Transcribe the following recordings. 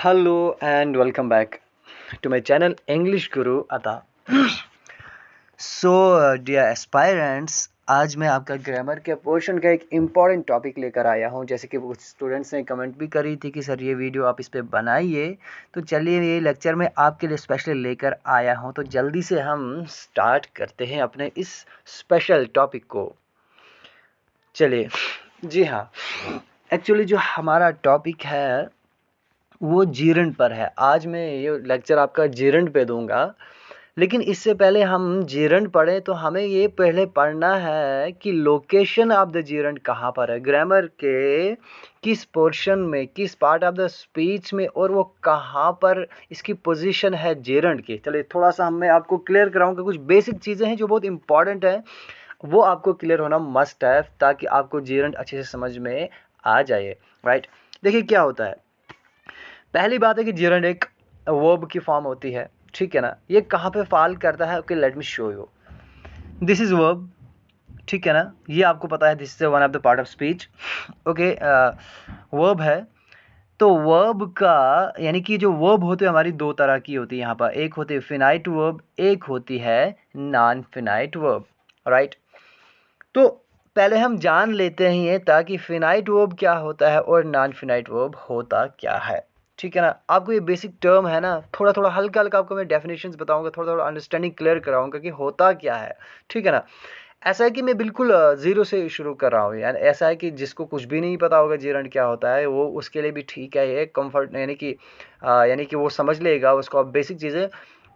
Hello and welcome back to my channel English Guru Ata. Dear aspirants, आज मैं आपका grammar के portion का एक इम्पॉर्टेंट टॉपिक लेकर आया हूं। जैसे कि कुछ स्टूडेंट्स ने कमेंट भी करी थी कि सर ये वीडियो आप इस पे बनाइए, तो चलिए ये लेक्चर में आपके लिए स्पेशली लेकर आया हूं। तो जल्दी से हम स्टार्ट करते हैं अपने इस स्पेशल टॉपिक को। चलिए, जी हाँ, एक्चुअली जो हमारा टॉपिक है वो जीरंड पर है। आज मैं ये लेक्चर आपका जीरंड पे दूंगा, लेकिन इससे पहले हम जीरंड पढ़ें तो हमें ये पहले पढ़ना है कि लोकेशन ऑफ द जीरंड कहाँ पर है, ग्रामर के किस पोर्शन में, किस पार्ट ऑफ द स्पीच में, और वो कहाँ पर इसकी पोजीशन है जीरंड की। चलिए थोड़ा सा मैं आपको क्लियर कराऊंगा। कुछ बेसिक चीज़ें हैं जो बहुत इंपॉर्टेंट है, वो आपको क्लियर होना मस्ट है ताकि आपको जीरंड अच्छे से समझ में आ जाए। राइट, देखिए क्या होता है। पहली बात है कि जीरंड एक वर्ब की फॉर्म होती है, ठीक है ना। ये कहाँ पे फॉल करता है, okay let me show you. This is verb, ठीक है ना। ये आपको पता है, this is one of the part of speech, okay. Verb है तो वर्ब का यानी कि जो वर्ब होती है हमारी दो तरह की होती है यहाँ पर। एक होती है फिनाइट वर्ब, एक होती है नॉन फिनाइट वर्ब। राइट, तो पहले हम जान लेते हैं ये ताकि फिनाइट वर्ब क्या होता है और नॉन फिनाइट वर्ब होता क्या है, ठीक है ना। आपको ये बेसिक टर्म है ना, थोड़ा थोड़ा हल्का हल्का आपको मैं डेफिनेशंस बताऊंगा, थोड़ा थोड़ा अंडरस्टैंडिंग क्लियर कराऊंगा कि होता क्या है, ठीक है ना। ऐसा है कि मैं बिल्कुल जीरो से शुरू कर रहा हूँ, यानी ऐसा है कि जिसको कुछ भी नहीं पता होगा जीरंड क्या होता है, वो उसके लिए भी ठीक है ये कंफर्ट, यानी कि वो समझ लेगा उसको बेसिक चीज़ें।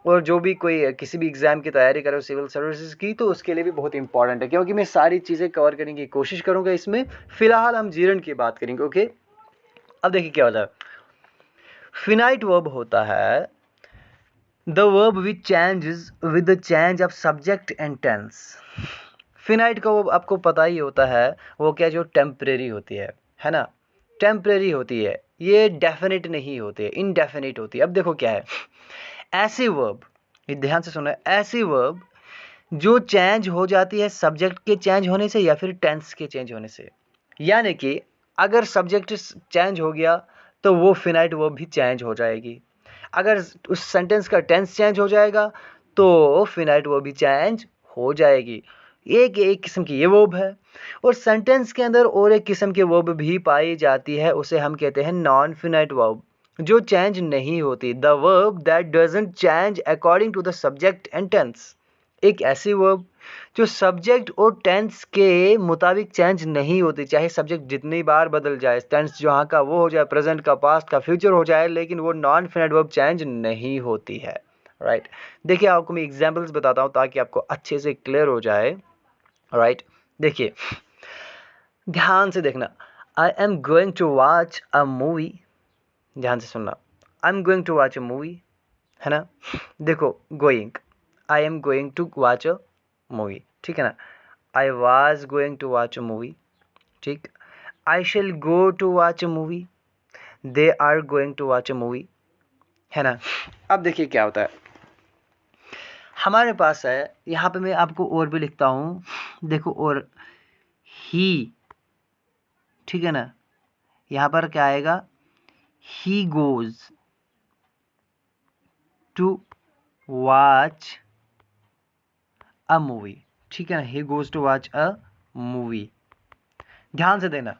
और जो भी कोई किसी भी एग्ज़ाम की तैयारी करे सिविल सर्विसेज की, तो उसके लिए भी बहुत इंपॉर्टेंट है, क्योंकि मैं सारी चीज़ें कवर करने की कोशिश करूँगा इसमें। फिलहाल हम जीरंड की बात करेंगे, ओके। अब देखिए क्या होता है। फिनाइट वर्ब होता है the verb which changes with the change of subject and tense. Finite का वर्ब आपको पता ही होता है, वो क्या, जो टेम्परेरी होती है ना। टेम्परेरी होती है, ये डेफिनेट नहीं होती है, इनडेफिनिट होती है। अब देखो क्या है, ऐसी वर्ब, ध्यान से सुनो, ऐसी वर्ब जो चेंज हो जाती है सब्जेक्ट के चेंज होने से या फिर टेंस के चेंज होने से। यानी कि अगर सब्जेक्ट चेंज हो गया तो वो फिनाइट वर्ब भी चेंज हो जाएगी। अगर उस सेंटेंस का टेंस चेंज हो जाएगा तो फिनाइट वर्ब भी चेंज हो जाएगी। एक किस्म की ये वर्ब है। और सेंटेंस के अंदर और एक किस्म की वर्ब भी पाई जाती है, उसे हम कहते हैं नॉन फिनाइट वर्ब, जो चेंज नहीं होती। The verb that doesn't change according to the subject and tense. एक ऐसी वर्ब जो सब्जेक्ट और टेंस के मुताबिक चेंज नहीं होती, चाहे सब्जेक्ट जितनी बार बदल जाए, टेंस जहाँ का वो हो जाए, प्रेजेंट का पास्ट का फ्यूचर हो जाए, लेकिन वो नॉन फिनाइट वर्ब चेंज नहीं होती है। राइट, देखिए आपको मैं एग्जांपल्स बताता हूँ ताकि आपको अच्छे से क्लियर हो जाए। राइट, देखिए ध्यान से देखना। I am going to watch a movie, ध्यान से सुनना। I am going to watch a movie, है ना। देखो going, I am going to watch a movie, ठीक है ना। I was going to watch a movie, ठीक। I shall go to watch a movie, they are going to watch a movie, है ना। अब देखिए क्या होता है, हमारे पास है यहाँ पे, मैं आपको और भी लिखता हूँ, देखो, और ही, ठीक है ना। यहाँ पर क्या आएगा, he goes to watch a movie, ठीक है ना। He goes to watch a movie. ध्यान से देना,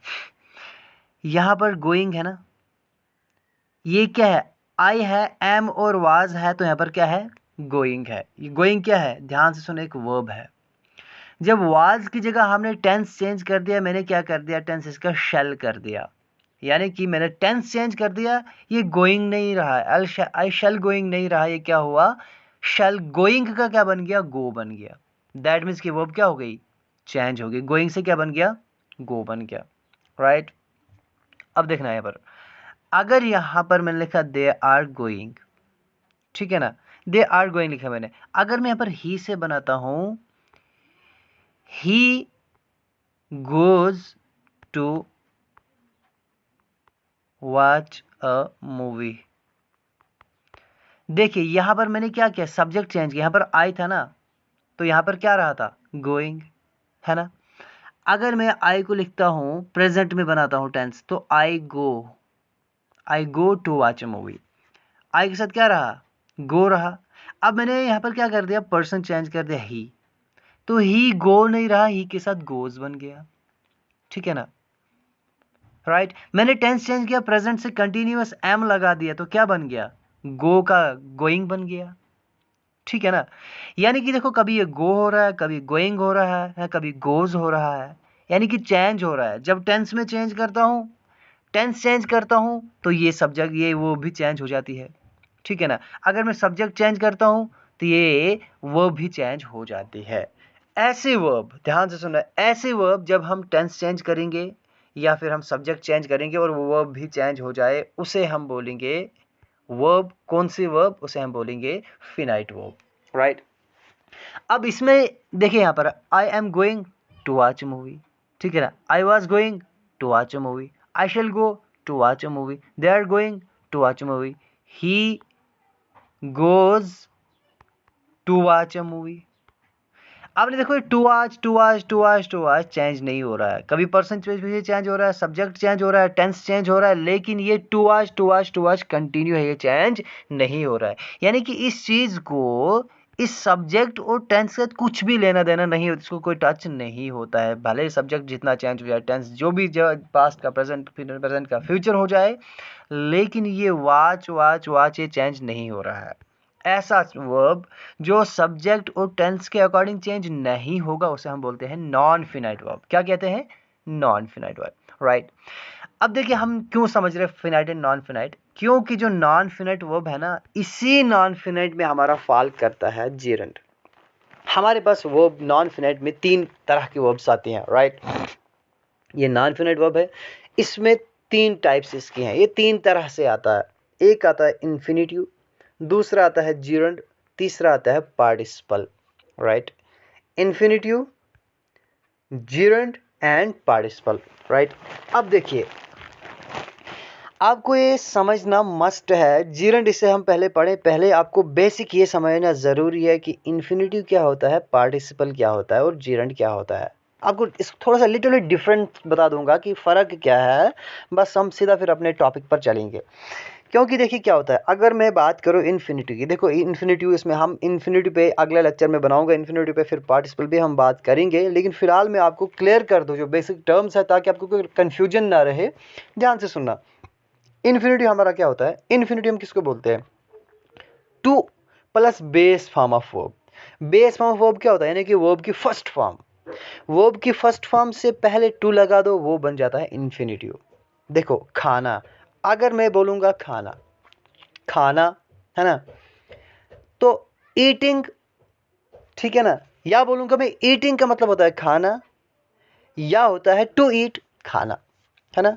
यहां पर गोइंग है ना, ये क्या है, आई है, एम और वाज है, तो यहां पर क्या है, गोइंग है। ये गोइंग क्या है, ध्यान से सुनो, एक वर्ब है। जब वाज की जगह हमने टेंस चेंज कर दिया, मैंने क्या कर दिया, टेंस इसका शेल कर दिया, यानी कि मैंने टेंस चेंज कर दिया। ये गोइंग नहीं रहा, आई शेल गोइंग नहीं रहा, ये क्या हुआ, शेल गोइंग का क्या बन गया, गो बन गया। दैट मीन्स की वर्ब क्या हो गई, चेंज हो गई। गोइंग से क्या बन गया, गो बन गया। राइट, अब देखना यहाँ पर, अगर यहां पर मैंने लिखा दे आर गोइंग, ठीक है ना, दे आर गोइंग लिखा मैंने, अगर मैं यहां पर ही से बनाता हूं, he goes to watch a movie. देखिए यहां पर मैंने क्या किया, सब्जेक्ट चेंज किया, यहां पर आई था ना, तो यहां पर क्या रहा था, गोइंग, है ना। अगर मैं आई को लिखता हूं, प्रेजेंट में बनाता हूं टेंस, तो I go, I go to watch a movie. I के साथ क्या रहा, गो रहा। अब मैंने यहाँ पर क्या कर दिया, पर्सन चेंज कर दिया ही, तो ही गो नहीं रहा, ही के साथ गोज बन गया, ठीक है ना, राइट। मैंने टेंस चेंज किया, प्रेजेंट से कंटिन्यूअस एम लगा दिया, तो क्या बन गया, गो का गोइंग बन गया, ठीक है ना। यानी कि देखो कभी ये गो हो रहा है, कभी गोइंग हो रहा है, कभी गोज हो रहा है, यानी कि चेंज हो रहा है। जब टेंस में चेंज करता हूँ, टेंस चेंज करता हूँ, तो ये सब्जेक्ट ये वो भी चेंज हो जाती है, ठीक है ना। अगर मैं सब्जेक्ट चेंज करता हूँ तो ये वर्ब भी चेंज हो जाती है। ऐसे वर्ब, ध्यान से सुनना, ऐसे वर्ब जब हम टेंस चेंज करेंगे या फिर हम सब्जेक्ट चेंज करेंगे और वो वर्ब भी चेंज हो जाए, उसे हम बोलेंगे वर्ब। कौन सी वर्ब, उसे हम बोलेंगे फिनाइट वर्ब, राइट। अब इसमें देखिए यहाँ पर I am going to watch a movie, ठीक है ना, I was going to watch a movie, I shall go to watch a movie, they are going to watch a movie, he goes to watch a movie. आपने देखो to आज change नहीं हो रहा है, कभी पर्सन चेंज हो रहा है, सब्जेक्ट चेंज हो रहा है, टेंस चेंज हो रहा है, लेकिन ये टू आज कंटिन्यू है, ये चेंज नहीं हो रहा है। यानी कि इस चीज को, इस सब्जेक्ट और टेंस से कुछ भी लेना देना नहीं होता, इसको कोई टच नहीं होता है। भले सब्जेक्ट जितना चेंज हो जाए, टेंस जो भी पास्ट का, प्रेजेंट का, फ्यूचर हो जाए, लेकिन ये वाच ये चेंज नहीं हो रहा है। ऐसा वर्ब जो सब्जेक्ट और टेंस के अकॉर्डिंग चेंज नहीं होगा, उसे हम बोलते हैं नॉन फिनाइट वर्ब। क्या कहते हैं, नॉन फिनाइट वर्ब, राइट। अब देखिए हम क्यों समझ रहे हैं फिनाइट एंड नॉन फिनाइट, क्योंकि जो नॉन फिनाइट वर्ब है ना, इसी नॉन फिनाइट में हमारा फॉल करता है जेरंड। हमारे पास वर्ब नॉन फिनाइट में 3 तरह की वर्ब्स आती हैं, राइट। ये नॉन फिनाइट वर्ब है, इसमें 3 टाइप्स इसकी हैं, ये 3 तरह से आता है। एक आता है इन्फिनिटिव, दूसरा आता है जीरंड, तीसरा आता है participle, right. Infinitive, gerund and participle, right. अब देखिए आपको ये समझना मस्ट है, जीरंड इसे हम पहले पढ़े, पहले आपको बेसिक ये समझना ज़रूरी है कि इन्फिनिटिव क्या होता है, पार्टिसिपल क्या होता है और जीरंड क्या होता है। आपको इस थोड़ा सा लिटिल डिफरेंट बता दूंगा कि फ़र्क क्या है, बस हम सीधा फिर अपने टॉपिक पर चलेंगे। क्योंकि देखिए क्या होता है, अगर मैं बात करूँ इन्फिनिटिव की, देखो इन्फिनिटिव, इसमें हम इन्फिनिटिव पे अगले लेक्चर में बनाऊंगा, इन्फिनिटिव पे फिर पार्टिसिपल भी हम बात करेंगे, लेकिन फिलहाल मैं आपको क्लियर कर दूँ जो बेसिक टर्म्स है, ताकि आपको कोई कन्फ्यूजन ना रहे। ध्यान से सुनना, इन्फिनिटिव हमारा क्या होता है, इन्फिनिटिव हम किसको बोलते हैं, two plus base form of verb. Base form of verb क्या होता है, यानी कि वर्ब की फर्स्ट फॉर्म, वर्ब की फर्स्ट फॉर्म से पहले टू लगा दो, वो बन जाता है इन्फिनिटिव। देखो खाना, अगर मैं बोलूंगा खाना, खाना है ना, तो ईटिंग, ठीक है ना, या बोलूंगा मैं ईटिंग का मतलब होता है खाना, या होता है टू ईट, खाना, है ना।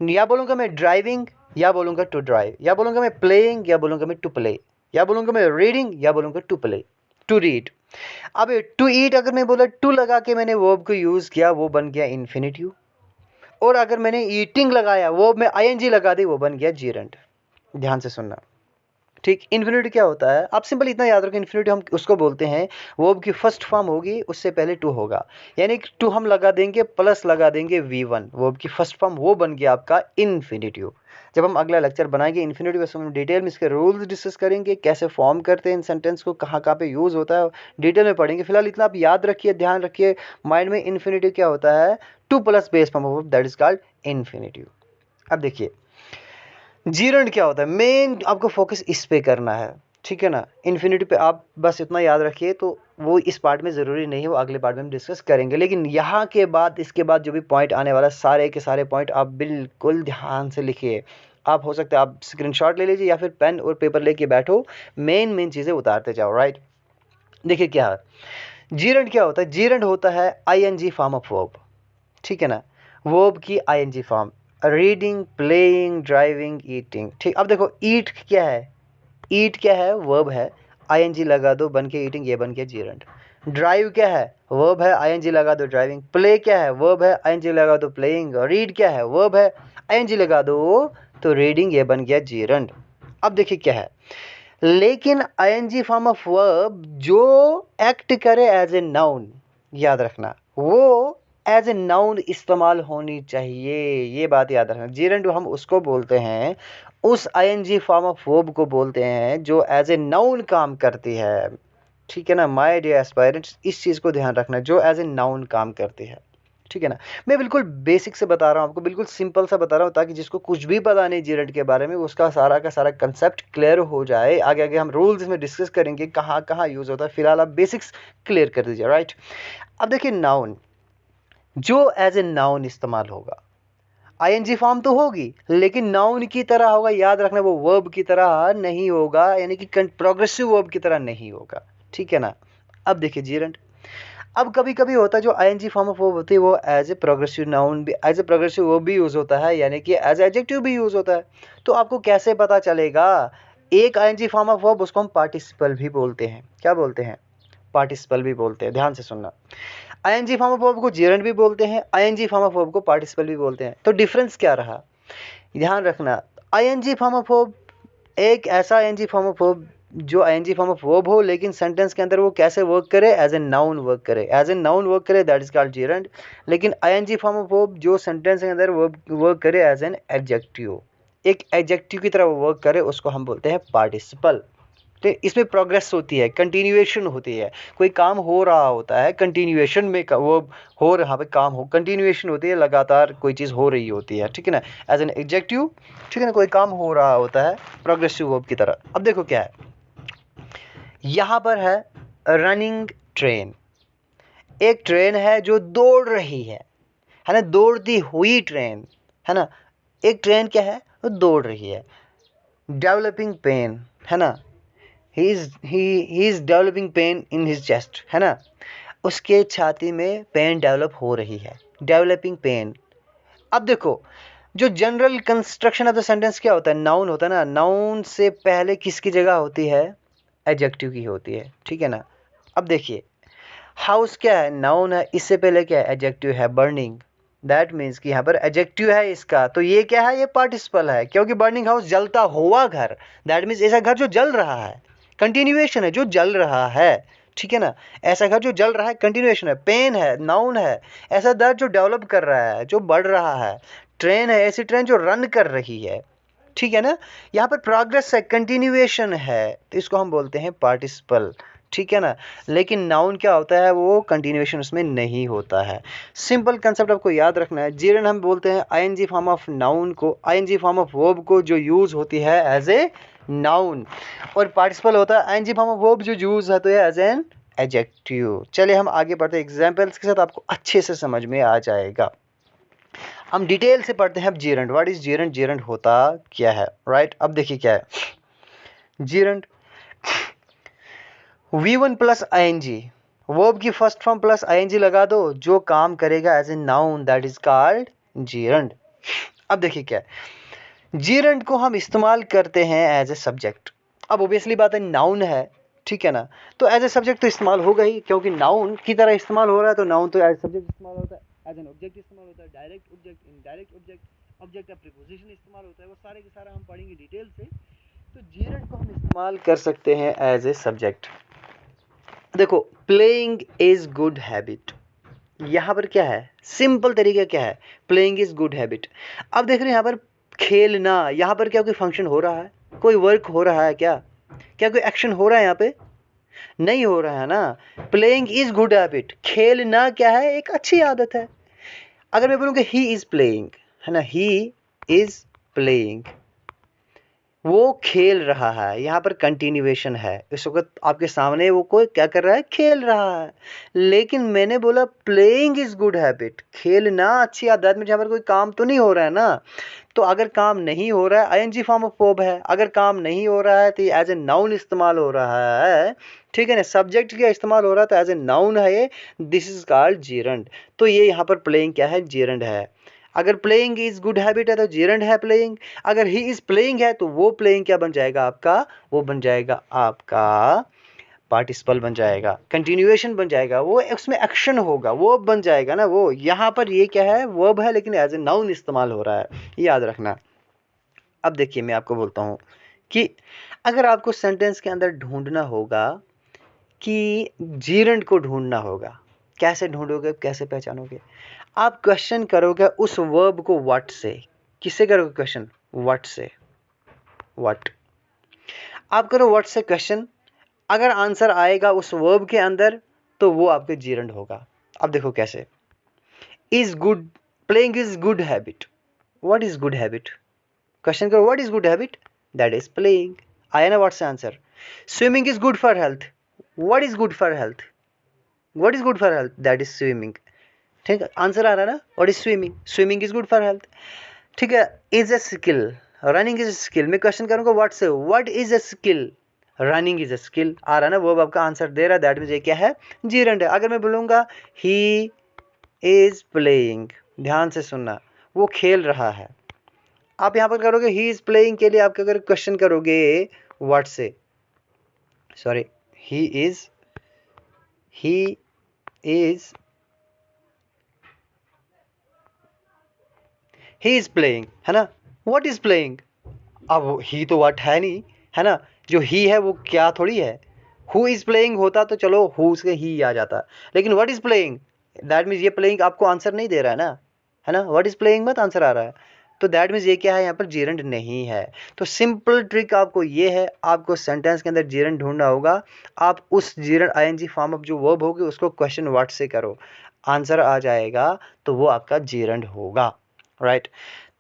या बोलूंगा मैं ड्राइविंग, या बोलूंगा टू ड्राइव, या बोलूंगा मैं प्लेइंग, या बोलूंगा मैं टू प्ले, या बोलूंगा मैं रीडिंग, या बोलूंगा टू प्ले, टू रीड। अब टू ईट अगर मैं बोला, टू लगा के मैंने वर्ब को यूज किया, वो बन गया इन्फिनिटिव। और अगर मैंने ईटिंग लगाया, वो मैं आईएनजी लगा दी, वो बन गया जीरंड। ध्यान से सुनना, ठीक। इन्फिनिटी क्या होता है, आप सिंपल इतना याद रखें, इन्फिनिटी हम उसको बोलते हैं वर्ब की फर्स्ट फॉर्म होगी, उससे पहले टू होगा, यानी कि टू हम लगा देंगे, प्लस लगा देंगे V1, वर्ब की फर्स्ट फॉर्म, वो बन गया आपका इन्फिनिटिव। जब हम अगला लेक्चर बनाएंगे इन्फिनिटिव, हम डिटेल में इसके रूल्स डिस्कस करेंगे, कैसे फॉर्म करते हैं इन सेंटेंस को, कहाँ कहाँ पे यूज़ होता है, डिटेल में पढ़ेंगे। फिलहाल इतना आप याद रखिए, ध्यान रखिए माइंड में, इन्फिनिटिव क्या होता है, two plus base form of that is called infinitive. अब देखिए जीरंड क्या होता है, मेन आपको फोकस इस पे करना है, ठीक है ना। इन्फिनिटी पे आप बस इतना याद रखिए, तो वो इस पार्ट में ज़रूरी नहीं है, वो अगले पार्ट में हम डिस्कस करेंगे। लेकिन यहाँ के बाद, इसके बाद जो भी पॉइंट आने वाला, सारे के सारे पॉइंट आप बिल्कुल ध्यान से लिखिए। आप हो सकता है आप स्क्रीनशॉट ले लीजिए, या फिर पेन और पेपर लेके बैठो, मेन चीज़ें उतारते जाओ, राइट। देखिए क्या है, जीरंड क्या होता है, जीरंड होता है आईएनजी फॉर्म ऑफ वर्ब, ठीक है ना, वर्ब की ING form, reading, playing, driving, eating, ठीक। अब देखो ईट क्या है, ईट क्या है, वर्ब है, आईएनजी लगा दो, बन के ईटिंग, ये बन के जीरंड। ड्राइव क्या है, वर्ब है, आईएनजी लगा दो, ड्राइविंग। प्ले क्या है, वर्ब है, आईएनजी लगा दो, प्लेइंग। रीड क्या है, वर्ब है, आईएनजी लगा दो, तो रीडिंग, ये बन गया जीरंड। अब देखिए क्या है, लेकिन आईएनजी फॉर्म ऑफ वर्ब जो एक्ट करे एज ए नाउन, याद रखना, वो एज ए नाउन इस्तेमाल होनी चाहिए। ये बात याद रखना। जीरेंट हम उसको बोलते हैं, उस आईएनजी फॉर्म ऑफ वर्ब को बोलते हैं जो एज ए नाउन काम करती है। ठीक है ना माय डियर एस्पायरेंट्स, इस चीज़ को ध्यान रखना, जो एज ए नाउन काम करती है। ठीक है ना, मैं बिल्कुल बेसिक से बता रहा हूँ आपको, बिल्कुल सिंपल सा बता रहा हूँ, ताकि जिसको कुछ भी पता नहीं जीरेंट के बारे में उसका सारा का सारा कंसेप्ट क्लियर हो जाए। आगे आगे हम रूल्स इसमें डिस्कस करेंगे कहाँ कहाँ यूज़ होता है, फिलहाल आप बेसिक्स क्लियर कर दीजिए। राइट, अब देखिए नाउन जो एज ए नाउन इस्तेमाल होगा, आईएनजी फॉर्म तो होगी लेकिन नाउन की तरह होगा। याद रखना, वो वर्ब की तरह नहीं होगा, यानी कि प्रोग्रेसिव वर्ब की तरह नहीं होगा। ठीक है ना। अब देखिए जीरेंट, अब कभी कभी होता है जो आईएनजी फॉर्म ऑफ वर्ब होती है वो एज ए प्रोग्रेसिव नाउन भी, एज ए प्रोग्रेसिव वर्ब भी यूज़ होता है, यानी कि एज एडजेक्टिव भी यूज़ होता है। तो आपको कैसे पता चलेगा? एक आईएनजी फॉर्म ऑफ वर्ब उसको हम पार्टिसिपल भी बोलते हैं। क्या बोलते हैं? पार्टिसिपल भी बोलते हैं। ध्यान से सुनना, आईएनजी फॉर्म ऑफ वर्ब को जेरेंट भी बोलते हैं, आईएनजी फॉर्म ऑफ वर्ब को पार्टिसिपल भी बोलते हैं। तो डिफरेंस क्या रहा, ध्यान रखना। आईएनजी फॉर्म ऑफ वर्ब एक ऐसा आईएनजी फॉर्म ऑफ वर्ब जो आईएनजी फॉर्म ऑफ वर्ब हो लेकिन सेंटेंस के अंदर वो कैसे वर्क करे, एज ए नाउन वर्क करे, एज ए नाउन वर्क करे, दैट इज कॉल्ड जेरेंट। लेकिन आईएनजी फॉर्म ऑफ वर्ब जो सेंटेंस के अंदर वर्क करे एज एन एडजेक्टिव, एक एडजेक्टिव की तरह वो वर्क करे, उसको हम बोलते हैं पार्टिसिपल। तो इसमें प्रोग्रेस होती है, कंटिन्यूएशन होती है, कोई काम हो रहा होता है, कंटिन्यूएशन में वो हो रहा पे काम हो, कंटिन्यूएशन होती है, लगातार कोई चीज़ हो रही होती है। ठीक है ना, एज एन एडजेक्टिव। ठीक है ना, कोई काम हो रहा होता है प्रोग्रेसिव वर्ब की तरह। अब देखो क्या है, यहाँ पर है रनिंग ट्रेन। एक ट्रेन है जो दौड़ रही है ना, दौड़ती हुई ट्रेन है ना। एक ट्रेन क्या है, वो दौड़ रही है। डेवलपिंग पेन है ना, he is developing pain in his chest है ना, उसके छाती में पेन डेवलप हो रही है, डेवलपिंग पेन। अब देखो, जो general construction of the sentence क्या होता है, नाउन होता है ना, नाउन से पहले किसकी जगह होती है, एडजेक्टिव की होती है। ठीक है ना। अब देखिए, हाउस क्या है, नाउन है, इससे पहले क्या है, एडजेक्टिव है, बर्निंग। दैट मीन्स कि यहाँ पर एडजेक्टिव है इसका, तो ये क्या है, ये पार्टिसिपल है, क्योंकि बर्निंग हाउस जलता हुआ घर। दैट मीन्स ऐसा घर जो जल रहा है, कंटिन्यूएशन है, जो जल रहा है। ठीक है ना, ऐसा घर जो जल रहा है, कंटिन्यूएशन है। पेन है, नाउन है, ऐसा दर्द जो डेवलप कर रहा है, जो बढ़ रहा है। ट्रेन है, ऐसी ट्रेन जो रन कर रही है। ठीक है ना, यहाँ पर प्रोग्रेस है, कंटिन्यूएशन है, तो इसको हम बोलते हैं पार्टिसिपल। ठीक है ना, लेकिन नाउन क्या होता है, वो कंटिन्यूएशन उसमें नहीं होता है। सिंपल कंसेप्ट आपको याद रखना है। जेरेंट हम बोलते हैं आईएनजी फॉर्म ऑफ नाउन को, आईएनजी फॉर्म ऑफ वर्ब को जो यूज होती है एज ए नाउन, और पार्टिसिपल होता है आईएनजी फॉर्म ऑफ वर्ब जो यूज है तो एज एन एडजेक्टिव। चलिए हम आगे बढ़ते हैं, एग्जांपल्स के साथ आपको अच्छे से समझ में आ जाएगा। हम डिटेल से पढ़ते हैं अब gerund. What is gerund, gerund होता क्या है। राइट, अब देखिए क्या है gerund. V1 plus ING, verb की फर्स्ट फॉर्म प्लस आईएनजी लगा दो, जो काम करेगा as a noun, that is called gerund. अब देखिए क्या है, जेरेंट को हम इस्तेमाल करते हैं एज ए सब्जेक्ट। अब ओबियसली बात है, नाउन है, ठीक है ना, तो एज ए सब्जेक्ट तो इस्तेमाल होगा ही, क्योंकि नाउन की तरह इस्तेमाल हो रहा है, तो नाउन तो एज सब्जेक्ट इस्तेमाल होता है, एज एन ऑब्जेक्ट इस्तेमाल होता है, direct object, indirect object, object of preposition इस्तेमाल होता है, वो सारे के सारा हम पढ़ेंगे डिटेल से। तो जेरेंट को हम इस्तेमाल कर सकते हैं एज ए सब्जेक्ट। देखो, प्लेइंग इज गुड हैबिट, यहाँ पर क्या है, सिंपल तरीका क्या है, प्लेइंग इज गुड हैबिट। अब देख रहे हैं यहाँ पर खेलना, यहाँ पर क्या कोई फंक्शन हो रहा है, कोई वर्क हो रहा है, क्या कोई एक्शन हो रहा है, यहाँ पे नहीं हो रहा है ना। प्लेइंग इज गुड हैबिट, खेलना क्या है, एक अच्छी आदत है। अगर मैं बोलूँ ही इज प्लेइंग, है ना, ही इज प्लेइंग, वो खेल रहा है, यहाँ पर कंटिन्यूएशन है, इस वक्त आपके सामने वो कोई क्या कर रहा है, खेल रहा है। लेकिन मैंने बोला प्लेइंग इज गुड हैबिट, खेलना अच्छी आदत में, जहाँ पर कोई काम तो नहीं हो रहा है ना। तो अगर काम नहीं हो रहा है, आईएनजी फॉर्म ऑफ वर्ब है, अगर काम नहीं हो रहा है तो एज ए नाउन इस्तेमाल हो रहा है। ठीक है ना, सब्जेक्ट का इस्तेमाल हो रहा है तो एज ए नाउन है ये, दिस इज कॉल्ड जेरेंट। तो ये यहाँ पर प्लेइंग क्या है, जेरेंट है। अगर प्लेइंग इज गुड हैबिट है तो जेरेंट है प्लेइंग, अगर ही इज प्लेइंग है तो वो प्लेइंग क्या बन जाएगा आपका, वो बन जाएगा आपका पार्टिसिपल बन जाएगा, कंटिन्यूएशन बन जाएगा, वो उसमें एक्शन होगा, वो बन जाएगा ना वो। यहाँ पर ये क्या है, वर्ब है लेकिन एज ए नाउन इस्तेमाल हो रहा है, याद रखना। अब देखिए मैं आपको बोलता हूँ कि अगर आपको सेंटेंस के अंदर ढूंढना होगा कि जेरेंट को ढूंढना होगा, कैसे ढूंढोगे, कैसे पहचानोगे? आप क्वेश्चन करोगे उस वर्ब को व्हाट से। किससे करोगे क्वेश्चन? व्हाट से। व्हाट आप करो व्हाट से क्वेश्चन, अगर आंसर आएगा उस वर्ब के अंदर तो वो आपके जीरंड होगा। अब देखो कैसे। Is good playing is good habit. What is good habit? Question करो what is good habit, that is playing. आया ना व्हाट से answer. Swimming is good for health. What is good for health? What is good for health, that is swimming. ठीक है, answer आ रहा है ना, what is swimming, swimming is good for health. ठीक है, is a skill, running is a skill. मैं question करूंगा व्हाट से, what is a skill, running is a skill. आ रहा है ना, वो आपका आंसर दे रहा है, दैट मींस ये क्या है, जीरंड है। अगर मैं बोलूंगा ही इज प्लेइंग, ध्यान से सुनना, वो खेल रहा है। आप यहां पर करोगे ही इज प्लेइंग के लिए आप अगर क्वेश्चन करोगे व्हाट से, सॉरी, ही इज प्लेइंग, है ना। व्हाट इज प्लेइंग, अब ही तो व्हाट है नहीं, है ना। जो ही है वो क्या थोड़ी है। हु इज प्लेइंग होता तो चलो हु से ही आ जाता, लेकिन what is playing, that means ये प्लेइंग आपको आंसर नहीं दे रहा है ना। व्हाट इज प्लेइंग मत आंसर आ रहा है, तो दैट मीन्स ये क्या है, यहाँ पर जीरंड नहीं है। तो सिंपल ट्रिक आपको ये है, आपको सेंटेंस के अंदर जीरंड ढूंढना होगा। आप उस जीरंड आईएनजी फॉर्म ऑफ जो वर्ब होगी उसको क्वेश्चन व्हाट से करो, आंसर आ जाएगा तो वो आपका जीरंड होगा, राइट।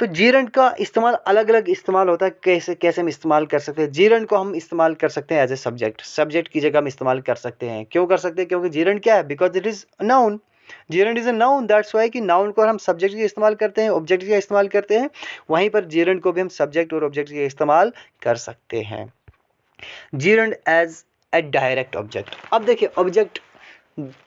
तो जीरंड का इस्तेमाल अलग अलग इस्तेमाल होता है। कैसे कैसे हम इस्तेमाल कर सकते हैं जीरंड को? हम इस्तेमाल कर सकते हैं एज ए सब्जेक्ट, सब्जेक्ट की जगह हम इस्तेमाल कर सकते हैं। क्यों कर सकते हैं? क्योंकि जीरंड क्या है, because it is noun. Gerund is a noun, that's why कि नाउन को हम सब्जेक्ट का इस्तेमाल करते हैं, ऑब्जेक्ट का इस्तेमाल करते हैं, वहीं पर जीरंड को भी हम सब्जेक्ट और ऑब्जेक्ट का इस्तेमाल कर सकते हैं। Gerund as a direct object. अब देखिए ऑब्जेक्ट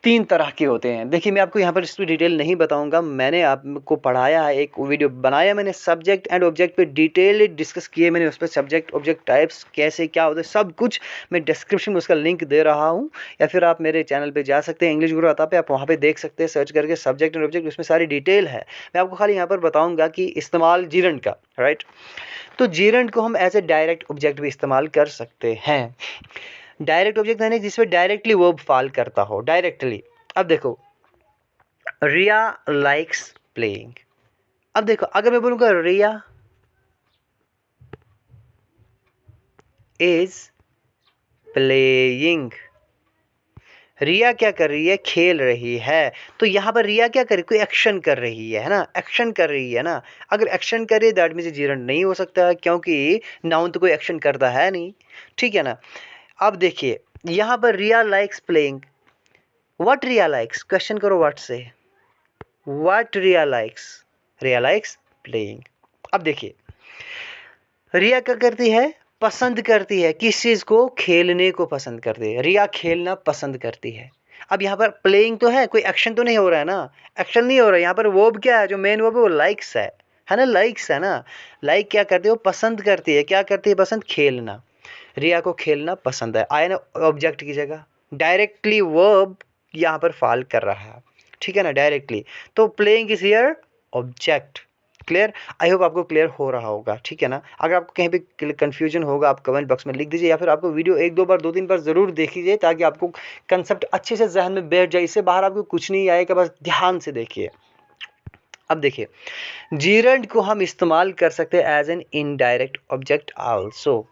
तीन तरह के होते हैं। देखिए मैं आपको यहाँ पर इसकी डिटेल नहीं बताऊंगा, मैंने आपको पढ़ाया है, एक वीडियो बनाया मैंने सब्जेक्ट एंड ऑब्जेक्ट पे डिटेल डिस्कस किए मैंने, उस पर सब्जेक्ट ऑब्जेक्ट टाइप्स कैसे क्या होते हैं सब कुछ मैं डिस्क्रिप्शन में उसका लिंक दे रहा हूँ, या फिर आप मेरे चैनल पे जा सकते हैं इंग्लिश गुरु आता पे, आप वहाँ पे देख सकते हैं सर्च करके सब्जेक्ट एंड ऑब्जेक्ट, उसमें सारी डिटेल है। मैं आपको खाली यहाँ पर बताऊँगा कि इस्तेमाल जीरंड का, राइट। तो जीरंड को हम एज ए डायरेक्ट ऑब्जेक्ट भी इस्तेमाल कर सकते हैं। डायरेक्ट ऑब्जेक्ट यानी जिसमें डायरेक्टली वर्ब फॉल करता हो, डायरेक्टली। अब देखो रिया लाइक्स प्लेइंग। अब देखो अगर मैं बोलूंगा रिया इज प्लेइंग, रिया क्या कर रही है, खेल रही है। तो यहां पर रिया क्या कर रही है, कोई एक्शन कर रही है ना, एक्शन कर रही है ना। अगर एक्शन करे दैट मींस जीरंड नहीं हो सकता, क्योंकि नाउन तो कोई एक्शन करता है नहीं, ठीक है ना। अब देखिए यहां पर Riya likes playing, what Riya likes, question करो व्हाट से, व्हाट रिया लाइक्स प्लेइंग। अब देखिए रिया क्या करती है, पसंद करती है, किस चीज को, खेलने को पसंद करती है। रिया खेलना पसंद करती है। अब यहाँ पर प्लेइंग तो है, कोई एक्शन तो नहीं हो रहा है ना, एक्शन नहीं हो रहा है। यहाँ पर वर्ब क्या है, जो मेन वर्ब है वो लाइक्स है ना, लाइक्स है ना। लाइक क्या करती है, वो पसंद करती है, क्या करती है, पसंद, खेलना। रिया को खेलना पसंद है, आया ना ऑब्जेक्ट की जगह, डायरेक्टली वर्ब यहाँ पर फॉल कर रहा है, ठीक है ना, डायरेक्टली। तो playing is here object. Clear, I hope आपको क्लियर हो रहा होगा, ठीक है ना। अगर आपको कहीं भी कंफ्यूजन होगा आप कमेंट बॉक्स में लिख दीजिए, या फिर आपको वीडियो एक दो बार, दो तीन बार जरूर देख लीजिए, ताकि आपको कंसेप्ट अच्छे से जहन में बैठ जाए, इससे बाहर आपको कुछ नहीं आएगा, बस ध्यान से देखिए। अब देखिए जीरंड को हम इस्तेमाल कर सकते हैं as an indirect object also.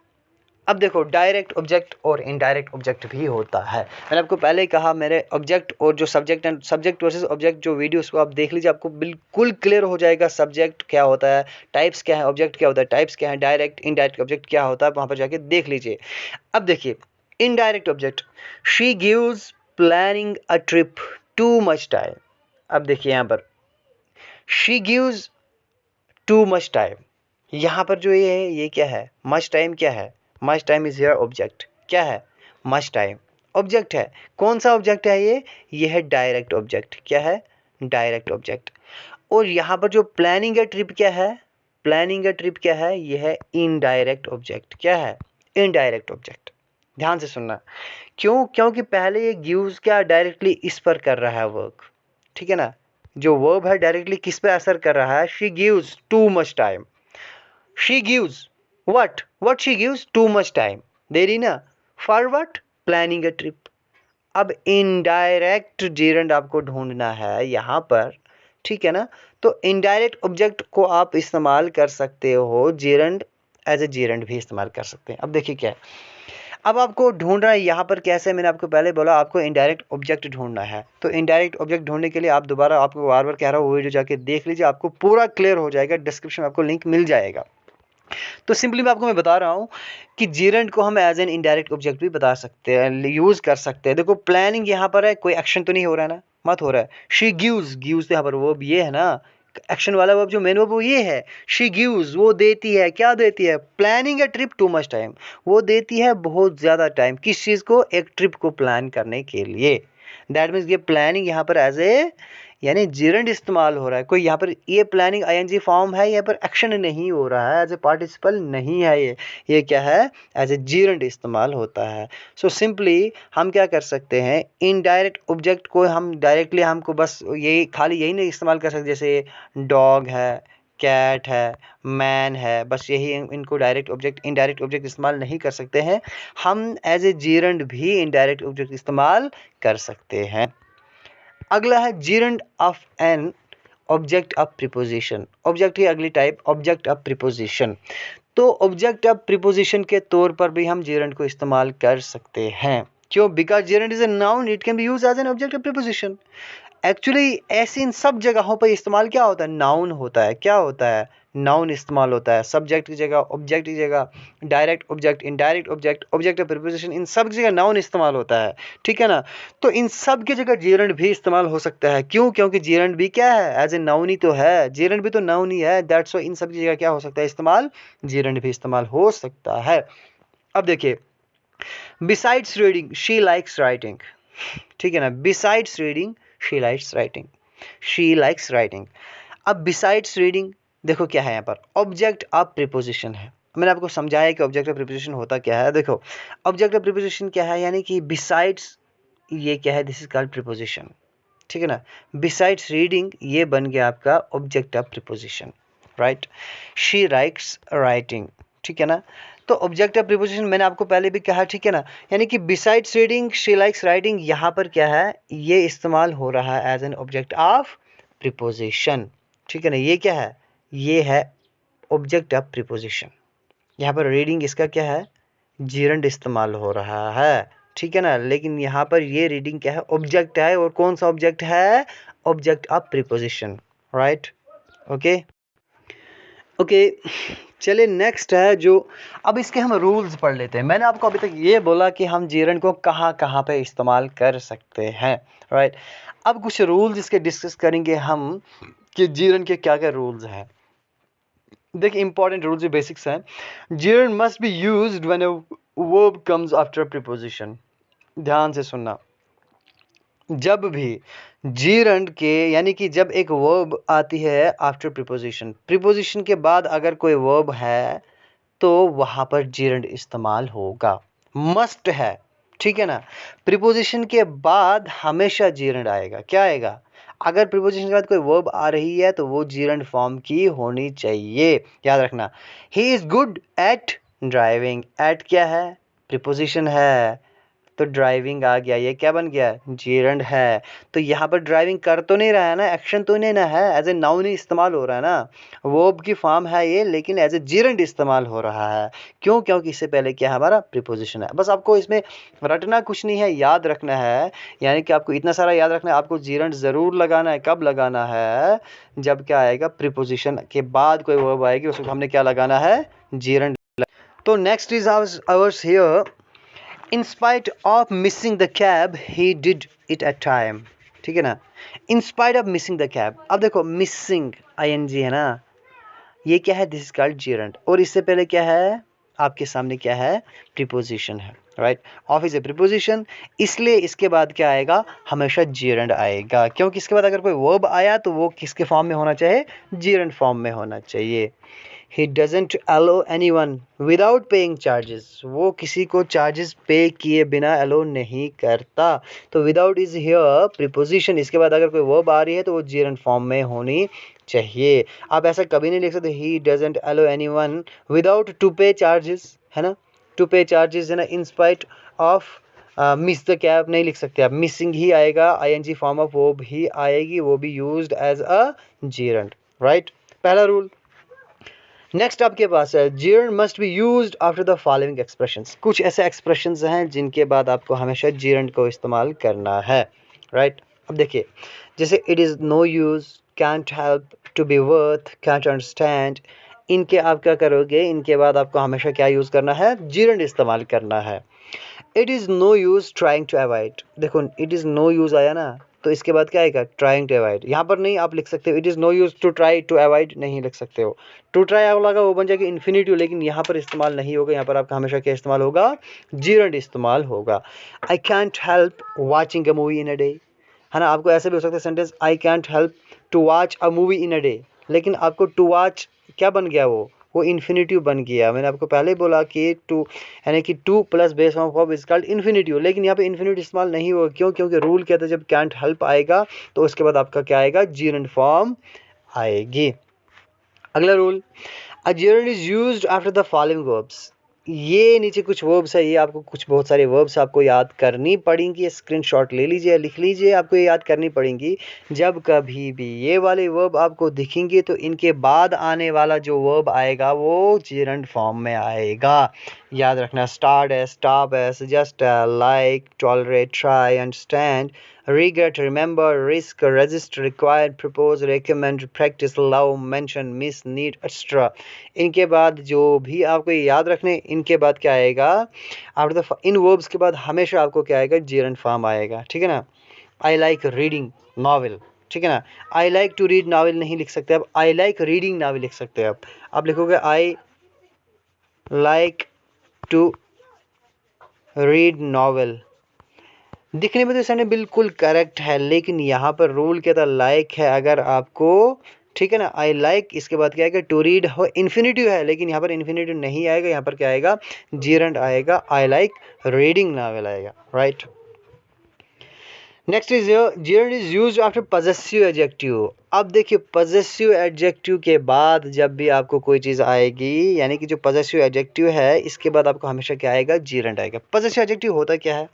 अब देखो डायरेक्ट ऑब्जेक्ट और इनडायरेक्ट ऑब्जेक्ट भी होता है। मैंने आपको पहले ही कहा, मेरे ऑब्जेक्ट और जो subject and subject versus object जो वीडियो उसको आप देख लीजिए, आपको बिल्कुल क्लियर हो जाएगा सब्जेक्ट क्या होता है, टाइप्स क्या है, ऑब्जेक्ट क्या होता है, टाइप्स क्या है, डायरेक्ट इनडायरेक्ट ऑब्जेक्ट क्या होता है, वहां पर जाके देख लीजिए। अब देखिए indirect object, she gives planning a trip too much time. अब देखिए यहाँ पर she gives too much time, यहाँ पर जो ये है ये क्या है, मच टाइम क्या है, much time is here object, क्या है, मच टाइम ऑब्जेक्ट है। कौन सा ऑब्जेक्ट है ये है डायरेक्ट ऑब्जेक्ट, क्या है, डायरेक्ट ऑब्जेक्ट। और यहाँ पर जो प्लानिंग है ट्रिप क्या है, प्लानिंग है ट्रिप क्या है, ये है इनडायरेक्ट ऑब्जेक्ट, क्या है, इनडायरेक्ट ऑब्जेक्ट। ध्यान से सुनना, क्यों, क्योंकि पहले ये गिव्स क्या डायरेक्टली इस पर कर रहा है वर्क, ठीक है ना। जो वर्ब है डायरेक्टली किस पे असर कर रहा है, she gives too much time, she gives what she gives too much time, दे रही ना, for what, planning a trip। अब इनडायरेक्ट जेरंड आपको ढूंढना है यहाँ पर, ठीक है ना। तो इनडायरेक्ट ऑब्जेक्ट को आप इस्तेमाल कर सकते हो, जेरंड एज ए जेरंड भी इस्तेमाल कर सकते हैं। अब देखिए क्या है, अब आपको ढूंढना है यहाँ पर कैसे, मैंने आपको पहले बोला आपको इनडायरेक्ट ऑब्जेक्ट ढूंढना है। तो इनडायरेक्ट ऑब्जेक्ट ढूंढने के लिए आप दोबारा, आपको बार बार कह रहा हूँ, वो वीडियो जाके देख लीजिए, आपको पूरा क्लियर हो जाएगा, डिस्क्रिप्शन में आपको लिंक मिल जाएगा। तो सिंपली मैं बता रहा हूँ कि जेरंड को हम एज एन इनडायरेक्ट ऑब्जेक्ट भी बता सकते हैं, यूज कर सकते हैं। देखो प्लानिंग यहाँ पर है, कोई एक्शन तो नहीं हो रहा है ना, मत हो रहा है। शी गिव्स, गिव्स तो यहाँ पर वर्ब ये है ना, एक्शन वाला वर्ब जो मेन वर्ब वो ये है। शी गिव्स, वो देती है, क्या देती है, प्लानिंग ए ट्रिप टू मच टाइम, वो देती है बहुत ज़्यादा टाइम, किस चीज़ को, एक ट्रिप को प्लान करने के लिए। दैट मीन्स ये प्लानिंग यहाँ पर एज ए यानी जेरंड इस्तेमाल हो रहा है। कोई यहाँ पर ये प्लानिंग आईएनजी फॉर्म है, यहाँ पर एक्शन नहीं हो रहा है, एज ए पार्टिसिपल नहीं है, ये क्या है, एज ए जेरंड इस्तेमाल होता है। सो सिंपली हम क्या कर सकते हैं, इनडायरेक्ट ऑब्जेक्ट को हम डायरेक्टली, हमको बस यही खाली यही नहीं इस्तेमाल कर सकते, जैसे डॉग है, कैट है, मैन है, बस यही इनको डायरेक्ट ऑब्जेक्ट, इनडायरेक्ट ऑब्जेक्ट इस्तेमाल नहीं कर सकते हैं। हम एज ए जेरंड भी इनडायरेक्ट ऑब्जेक्ट इस्तेमाल कर सकते हैं। अगला है gerund of N object of preposition. Object की अगली टाइप ऑब्जेक्ट ऑफ प्रीपोजिशन। तो ऑब्जेक्ट ऑफ प्रीपोजिशन के तौर पर भी हम जेरंड को इस्तेमाल कर सकते हैं। क्यों? Because gerund is a noun, it can be use as an object of preposition. Actually ऐसे इन सब जगहों पर इस्तेमाल क्या होता है, नाउन होता है। क्या होता है, नाउन इस्तेमाल होता है, सब्जेक्ट की जगह, ऑब्जेक्ट की जगह, direct object, indirect object, object of preposition, इन सब जगह नाउन इस्तेमाल होता है, ठीक है ना। तो इन सब की जगह जेरंड भी इस्तेमाल हो सकता है। क्यों? क्योंकि जेरंड भी क्या है, एज ए नाउन ही तो है, जेरंड भी तो नाउन ही है। दैट्स व्हाई इन सब की जगह क्या हो सकता है, इस्तेमाल, जेरंड भी इस्तेमाल हो सकता है। अब देखिए, besides reading she likes writing, ठीक है ना। Besides reading she likes writing, she likes writing. अब बिसाइड्स रीडिंग देखो क्या है, यहाँ पर ऑब्जेक्ट ऑफ प्रीपोजिशन है। मैंने आपको समझाया कि ऑब्जेक्ट ऑफ प्रीपोजिशन होता क्या है। देखो ऑब्जेक्ट ऑफ प्रीपोजिशन क्या है, यानी कि बिसाइड्स ये क्या है, दिस इज कॉल्ड प्रीपोजिशन, ठीक है ना। बिसाइड्स रीडिंग ये बन गया आपका object of preposition, right. She likes writing, ठीक है ना। तो ऑब्जेक्ट ऑफ प्रीपोजिशन मैंने आपको पहले भी कहा, ठीक है ना। यानी कि besides reading she likes writing, यहाँ पर क्या है, ये इस्तेमाल हो रहा है as an object of preposition, ठीक है ना। ये क्या है, ये है ऑब्जेक्ट ऑफ प्रीपोजिशन। यहाँ पर रीडिंग इसका क्या है, जेरंड इस्तेमाल हो रहा है, ठीक है ना। लेकिन यहाँ पर ये रीडिंग क्या है, ऑब्जेक्ट है, और कौन सा ऑब्जेक्ट है, object of preposition, right. Okay okay, चलिए नेक्स्ट है जो, अब इसके हम रूल्स पढ़ लेते हैं। मैंने आपको अभी तक ये बोला कि हम जेरंड को कहाँ कहाँ पे इस्तेमाल कर सकते हैं, राइट। अब कुछ रूल्स इसके डिस्कस करेंगे हम कि जेरंड के क्या क्या रूल्स हैं। देखिए इंपॉर्टेंट रूल्स जो बेसिक्स हैं, gerund must be used when a verb comes after preposition. ध्यान से सुनना, जब भी जेरंड के, यानी कि जब एक वर्ब आती है आफ्टर प्रीपोजिशन, प्रीपोजिशन के बाद अगर कोई वर्ब है तो वहां पर जेरंड इस्तेमाल होगा, मस्ट है, ठीक है ना। प्रीपोजिशन के बाद हमेशा जेरंड आएगा। क्या आएगा, अगर प्रीपोजिशन के बाद कोई वर्ब आ रही है तो वो जेरंड फॉर्म की होनी चाहिए, याद रखना। He is good at driving, at क्या है, प्रीपोजिशन है, तो ड्राइविंग आ गया, ये क्या बन गया, जेरंड है। तो यहाँ पर ड्राइविंग कर तो नहीं रहा है ना, एक्शन तो नहीं ना है, एज ए नाउन ही इस्तेमाल हो रहा है ना, वर्ब की फॉर्म है ये, लेकिन एज ए जेरंड इस्तेमाल हो रहा है। क्यों? क्योंकि इससे पहले क्या हमारा प्रीपोजिशन है। बस आपको इसमें रटना कुछ नहीं है, याद रखना है, यानी कि आपको इतना सारा याद रखना है, आपको जेरंड जरूर लगाना है। कब लगाना है, जब क्या आएगा, प्रीपोजिशन के बाद कोई वर्ब आएगी, उसको हमने क्या लगाना है, जेरंड। तो next is ours here, in spite of missing the cab he did it at time, ठीक है ना। in spite of missing the cab, अब देखो missing ing है ना, ये क्या है, दिस इज कॉल्ड जेरंड। और इससे पहले क्या है, आपके सामने क्या है, प्रीपोजिशन है, right. Of is a preposition, इसलिए इसके बाद क्या आएगा, हमेशा जेरंड आएगा। क्योंकि इसके बाद अगर कोई वर्ब आया तो वो किसके फॉर्म में होना चाहिए, जेरंड फॉर्म में होना चाहिए। He doesn't allow anyone without paying charges, वो किसी को चार्जेस पे किए बिना अलो नहीं करता। तो विदाउट इज हियर प्रीपोजिशन, इसके बाद अगर कोई वर्ब आ रही है तो वो जेरंड फॉर्म में होनी चाहिए। आप ऐसा कभी नहीं लिख सकते, he doesn't allow anyone without to pay charges, है ना, टू पे चार्जेस है ना, in spite of miss the cap नहीं लिख सकते आप, मिसिंग ही आएगा, आईएनजी फॉर्म ऑफ वर्ब ही आएगी, वो भी used as a gerund, right, पहला रूल। नेक्स्ट आपके पास है gerund must be used after the following expressions. कुछ ऐसे एक्सप्रेशंस हैं जिनके बाद आपको हमेशा जीरंड को इस्तेमाल करना है, राइट। अब देखिए, जैसे it is no use, can't help, to be worth, can't understand, इनके आप क्या करोगे, इनके बाद आपको हमेशा क्या यूज़ करना है, जीरंड इस्तेमाल करना है। It is no use trying to avoid, देखो इट इज़ नो यूज़ आया ना, तो इसके बाद क्या आएगा, ट्राइंग टू अवॉइड। यहाँ पर नहीं आप लिख सकते हो it is no use to try to avoid, नहीं लिख सकते हो। टू ट्राई लगा वो बन जाएगा इन्फिनिटिव, लेकिन यहाँ पर इस्तेमाल नहीं होगा, यहाँ पर आपका हमेशा क्या इस्तेमाल होगा, जीरंड इस्तेमाल होगा। I can't help watching a movie in a day, है ना, आपको ऐसे भी हो सकता है sentence, I can't help to watch a movie in a day, लेकिन आपको टू वॉच क्या बन गया, वो इन्फिनिटिव बन गया। मैंने आपको पहले बोला कि टू यानी कि two plus base form of is called infinitive, लेकिन यहाँ पे इन्फिनिटिव इस्तेमाल नहीं होगा, क्यों, क्योंकि रूल कहता है जब कैंट हेल्प आएगा तो उसके बाद आपका क्या आएगा, जीरंड फॉर्म आएगी। अगला rule, a gerund is used after the following verbs. ये नीचे कुछ वर्ब्स है, ये आपको कुछ बहुत सारे वर्ब्स आपको याद करनी पड़ेंगी, स्क्रीनशॉट ले लीजिए, लिख लीजिए, आपको ये याद करनी पड़ेंगी। जब कभी भी ये वाले वर्ब आपको दिखेंगे तो इनके बाद आने वाला जो वर्ब आएगा वो जीरंड फॉर्म में आएगा, याद रखना। Start S, stop S, just like, tolerate, try, understand, regret, remember, risk, resist, require, propose, recommend, practice, love, mention, miss, need, etc. इनके बाद जो भी आपको याद रखने, इनके बाद क्या आएगा, आफ्टर द इन वर्ब्स के बाद हमेशा आपको क्या आएगा, जीरंड फॉर्म आएगा, ठीक है ना। आई लाइक रीडिंग नॉवेल, ठीक है ना, I like to read novel नहीं लिख सकते आप, आई लाइक रीडिंग नॉवेल लिख सकते हैं आप लिखोगे I like to read novel. दिखने में तो सर बिल्कुल करेक्ट है, लेकिन यहाँ पर रूल क्या था, लाइक है, अगर आपको, ठीक है ना, आई लाइक इसके बाद क्या आएगा, टू रीड हो, इन्फिनिटिव है, लेकिन यहाँ पर इन्फिनिटिव नहीं आएगा, यहाँ पर क्या आएगा, जीरंड आएगा, आई लाइक रीडिंग नॉवेल आएगा, right. Next is gerund is used after possessive adjective. अब देखिए पजेसिव एडजेक्टिव के बाद जब भी आपको कोई चीज़ आएगी, यानी कि जो पजेसिव एडजेक्टिव है इसके बाद आपको हमेशा क्या आएगा, जीरंड आएगा। पजेसिव एडजेक्टिव होता क्या है,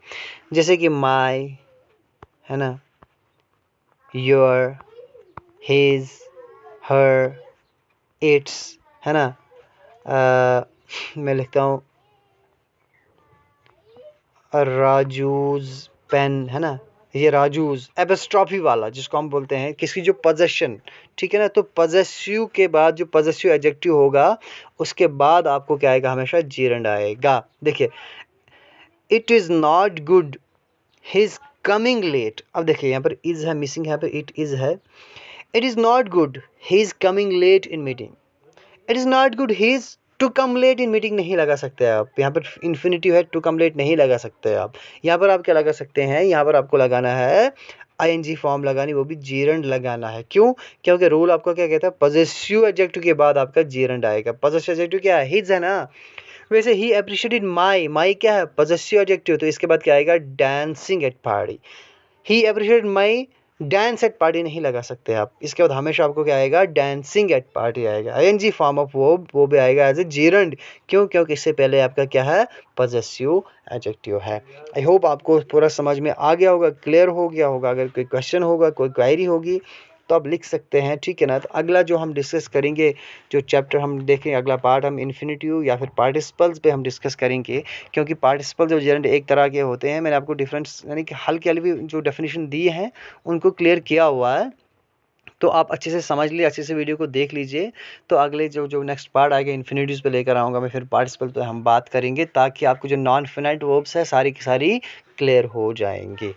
जैसे कि माय, है ना, योर, हिज, हर, इट्स, है ना, मैं लिखता हूँ राजूज पेन, है ना, ये राजूज एपिस्ट्रॉफी वाला जिसको हम बोलते हैं किसकी जो पोजेशन, ठीक है ना। तो पजेसिव के बाद जो पजेसिव एडजेक्टिव होगा उसके बाद आपको क्या आएगा, हमेशा जीरंड आएगा। देखिए it is not good his coming late, अब देखिए यहाँ पर इज है मिसिंग, यहाँ पर इट इज है। It is not good he is coming late in meeting, it is not good he is to come late in meeting नहीं लगा सकते आप, यहाँ पर इन्फिनिटिव है, टू कम लेट नहीं लगा सकते आप। यहाँ पर आप क्या लगा सकते हैं, यहाँ पर आपको लगाना है आईएनजी फॉर्म लगानी, वो भी जीरंड लगाना है। क्यों, क्योंकि रूल आपको क्या कहता है, पजेसिव एडजेक्टिव के बाद आपका जीरंड आएगा। पजेसिव एडजेक्टिव क्या है, हिज है ना, वैसे ही अप्रिशिएटेड माई, माई क्या है, पजेसिव एडजेक्टिव, तो इसके बाद क्या आएगा, dancing at party, he appreciated my dance at party नहीं लगा सकते आप, इसके बाद हमेशा आपको क्या आएगा, डांसिंग एट पार्टी आएगा। आईएनजी फॉर्म ऑफ वो भी आएगा एज ए जीरंड, क्यों, क्योंकि इससे पहले आपका क्या है, पजेसिव एडजेक्टिव है। आई होप आपको पूरा समझ में आ गया होगा, क्लियर हो गया होगा। अगर कोई क्वेश्चन होगा, कोई क्वेरी होगी तो आप लिख सकते हैं, ठीक है ना। तो अगला जो हम डिस्कस करेंगे, जो चैप्टर हम देखेंगे, अगला पार्ट हम इन्फिनिटिव या फिर पार्टिसिपल्स पे हम डिस्कस करेंगे, क्योंकि पार्टिसिपल जो जेरेंड एक तरह के होते हैं। मैंने आपको डिफरेंस यानी कि हल्की हल्की जो डेफिनेशन दी है उनको क्लियर किया हुआ है, तो आप अच्छे से समझ लीजिए, अच्छे से वीडियो को देख लीजिए। तो अगले जो नेक्स्ट पार्ट आएगा इन्फिनिटीज़ पे लेकर आऊँगा मैं, फिर पार्टिसिपल पे हम बात करेंगे, ताकि आपको जो नॉन फिनाइट वर्ब्स है सारी की सारी क्लियर हो जाएंगे।